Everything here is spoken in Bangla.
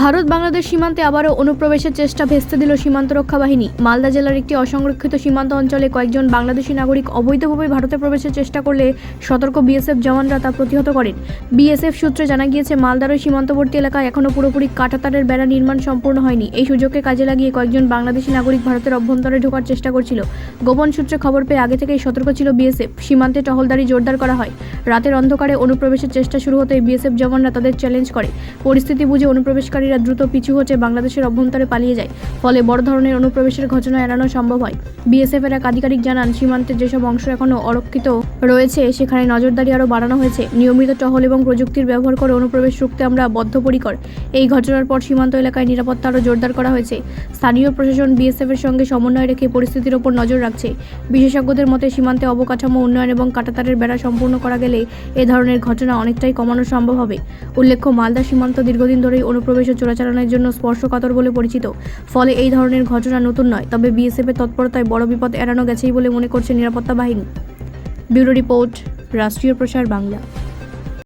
ভারত বাংলাদেশ সীমান্তে আবারও অনুপ্রবেশের চেষ্টা ভেস্তে দিল সীমান্ত রক্ষা বাহিনী। মালদা জেলার একটি অসংরক্ষিত সীমান্ত অঞ্চলে কয়েকজন বাংলাদেশি নাগরিক অবৈধভাবে ভারতে প্রবেশের চেষ্টা করলে সতর্ক বিএসএফ জওয়ানরা তা প্রতিহত করেন। বিএসএফ সূত্রে জানা গিয়েছে, মালদার ওই সীমান্তবর্তী এলাকায় এখনও পুরোপুরি কাঁটাতারের বেড়া নির্মাণ সম্পূর্ণ হয়নি। এই সুযোগকে কাজে লাগিয়ে কয়েকজন বাংলাদেশি নাগরিক ভারতের অভ্যন্তরে ঢোকার চেষ্টা করছিল। গোপন সূত্রে খবর পেয়ে আগে থেকেই সতর্ক ছিল বিএসএফ। সীমান্তে টহলদারি জোরদার করা হয়। রাতের অন্ধকারে অনুপ্রবেশের চেষ্টা শুরু হতেই বিএসএফ জওয়ানরা তাদের চ্যালেঞ্জ করে। পরিস্থিতি বুঝে অনুপ্রবেশকারীরা দ্রুত পিছু হটে বাংলাদেশের অভ্যন্তরে পালিয়ে যায়। ফলে বড় ধরনের অনুপ্রবেশের ঘটনা এড়ানো সম্ভব হয়। বিএসএফ এর এক আধিকারিক জানান, সীমান্তের যেসব অংশ এখনও অরক্ষিত রয়েছে সেখানে নজরদারি আরও বাড়ানো হয়েছে। নিয়মিত টহল এবং প্রযুক্তির ব্যবহার করে অনুপ্রবেশ রুখতে আমরা বদ্ধপরিকর। এই ঘটনার পর সীমান্ত এলাকায় নিরাপত্তা আরও জোরদার করা হয়েছে। স্থানীয় প্রশাসন বিএসএফ এর সঙ্গে সমন্বয় রেখে পরিস্থিতির ওপর নজর রাখছে। বিশেষজ্ঞদের মতে, সীমান্তে অবকাঠামো উন্নয়ন এবং কাঁটাতারের বেড়া সম্পূর্ণ করা গেলে এ ধরনের ঘটনা অনেকটাই কমানো সম্ভব হবে। উল্লেখ্য, মালদা সীমান্ত দীর্ঘদিন ধরেই অনুপ্রবেশ ও চোরাচালানের জন্য স্পর্শকাতর বলে পরিচিত। ফলে এই ধরনের ঘটনা নতুন নয়, তবে বিএসএফ এর তৎপরতায় বড় বিপদ এড়ানো গেছেই বলে মনে করছে নিরাপত্তা বাহিনী। ব্যুরো রিপোর্ট, রাষ্ট্রীয় প্রসার বাংলা।